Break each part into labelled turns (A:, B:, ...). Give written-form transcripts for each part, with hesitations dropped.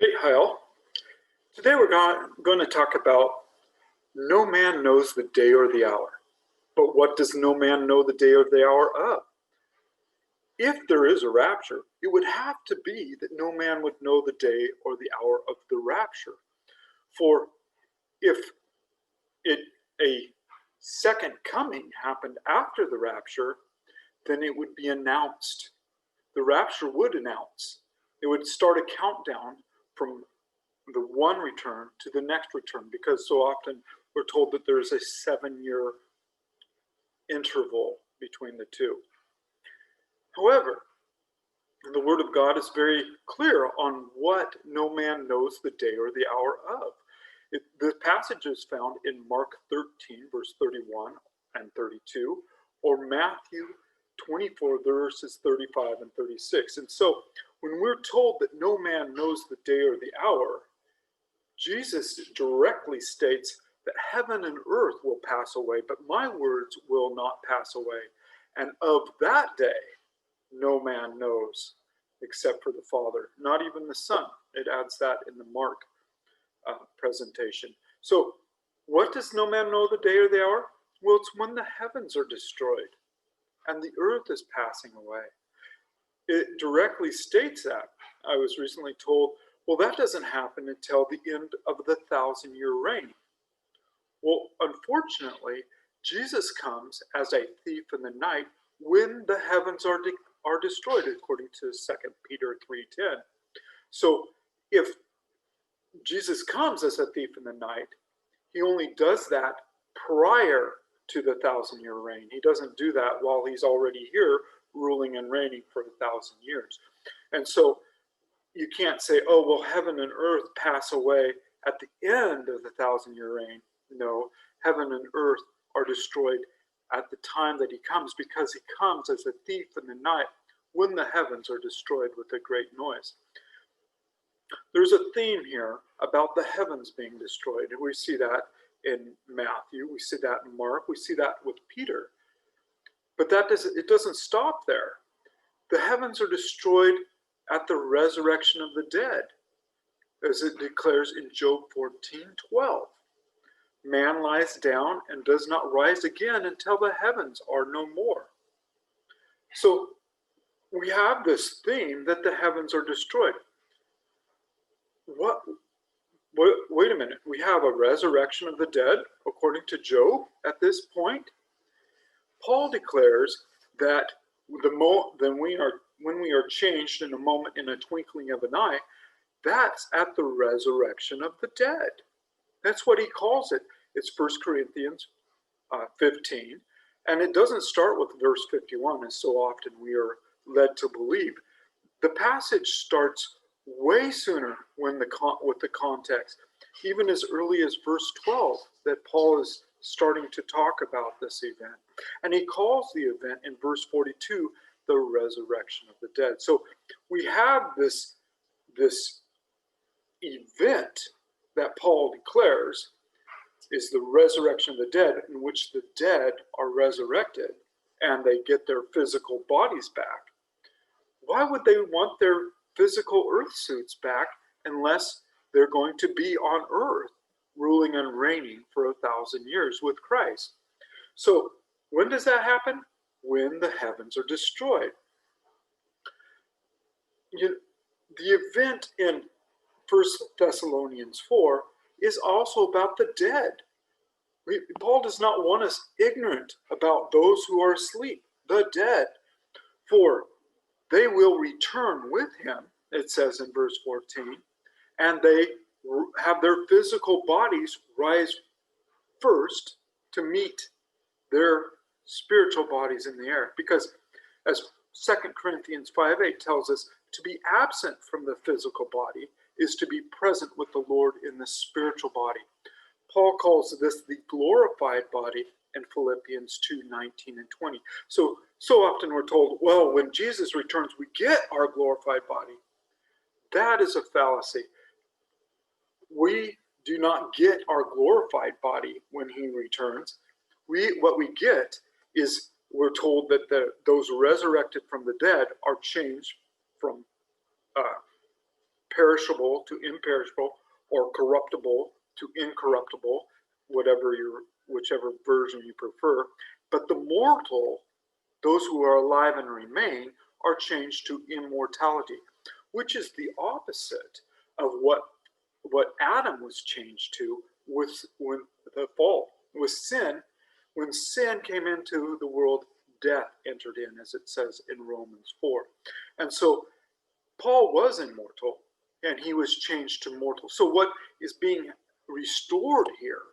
A: Hey, Hyle. Today we're going to talk about no man knows the day or the hour. But what does no man know the day or the hour of? If there is a rapture, it would have to be that no man would know the day or the hour of the rapture. For if it a second coming happened after the rapture, then it would be announced. The rapture would announce. It would start a countdown from the one return to the next return, because so often we're told that there's a 7-year interval between the two. However, the Word of God is very clear on what no man knows the day or the hour of. The passage is found in Mark 13, verse 31 and 32, or Matthew 24, verses 35 and 36. And so when we're told that no man knows the day or the hour, Jesus directly states that heaven and earth will pass away, but my words will not pass away. And of that day, no man knows except for the Father, not even the Son. It adds that in the Mark presentation. So what does no man know the day or the hour? Well, it's when the heavens are destroyed and the earth is passing away. It directly states that. I was recently told, well, that doesn't happen until the end of the 1,000-year reign. Well, unfortunately, Jesus comes as a thief in the night when the heavens are destroyed, according to 2 Peter 3:10. So if Jesus comes as a thief in the night, he only does that prior to the 1,000-year reign. He doesn't do that while he's already here ruling and reigning for 1,000 years. And so you can't say, oh, well, heaven and earth pass away at the end of the 1,000-year reign. No, heaven and earth are destroyed at the time that he comes, because he comes as a thief in the night when the heavens are destroyed with a great noise. There's a theme here about the heavens being destroyed. We see that in Matthew, we see that in Mark, we see that with Peter. But it doesn't stop there. The heavens are destroyed at the resurrection of the dead, as it declares in Job 14:12. Man lies down and does not rise again until the heavens are no more. So we have this theme that the heavens are destroyed. Wait a minute. We have a resurrection of the dead, according to Job, at this point. Paul declares that when we are changed in a moment, in a twinkling of an eye, that's at the resurrection of the dead. That's what he calls it. It's 1 Corinthians 15. And it doesn't start with verse 51, as so often we are led to believe. The passage starts way sooner with the context, even as early as verse 12, that Paul is starting to talk about this event. And he calls the event in verse 42 the resurrection of the dead. So we have this event that Paul declares is the resurrection of the dead, in which the dead are resurrected and they get their physical bodies back. Why would they want their physical earth suits back unless they're going to be on earth ruling and reigning for 1,000 years with Christ? So when does that happen? When the heavens are destroyed. The event in 1 Thessalonians 4 is also about the dead. Paul does not want us ignorant about those who are asleep, the dead, for they will return with him, it says in verse 14, and they have their physical bodies rise first to meet their spiritual bodies in the air. Because as 2 Corinthians 5:8 tells us, to be absent from the physical body is to be present with the Lord in the spiritual body. Paul calls this the glorified body in Philippians 2:19 and 20. So often we're told, well, when Jesus returns, we get our glorified body. That is a fallacy. We do not get our glorified body when he returns. What we get is, we're told that those resurrected from the dead are changed from perishable to imperishable, or corruptible to incorruptible, whichever version you prefer. But the mortal, those who are alive and remain, are changed to immortality, which is the opposite of what Adam was changed to with when the fall, with sin. When sin came into the world, death entered in, as it says in Romans 4. And so Paul was immortal, and he was changed to mortal. So what is being restored here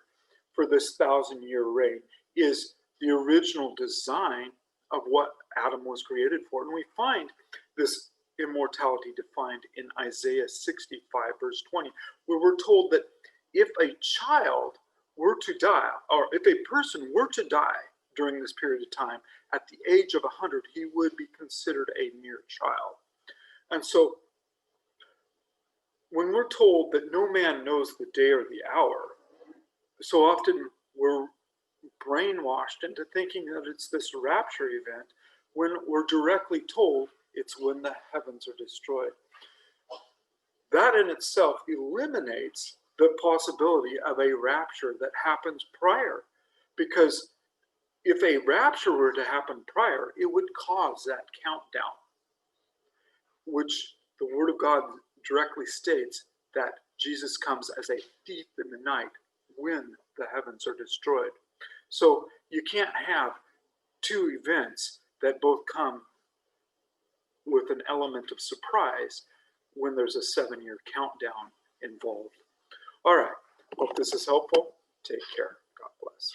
A: for this 1,000-year reign is the original design of what Adam was created for. And we find this immortality defined in Isaiah 65, verse 20, where we're told that if a child were to die, or if a person were to die during this period of time, at the age of 100, he would be considered a mere child. And so when we're told that no man knows the day or the hour, so often we're brainwashed into thinking that it's this rapture event when we're directly told it's when the heavens are destroyed. That in itself eliminates the possibility of a rapture that happens prior, because if a rapture were to happen prior, it would cause that countdown, which the Word of God directly states that Jesus comes as a thief in the night when the heavens are destroyed. So you can't have two events that both come with an element of surprise when there's a 7-year countdown involved. All right, hope this is helpful. Take care. God bless.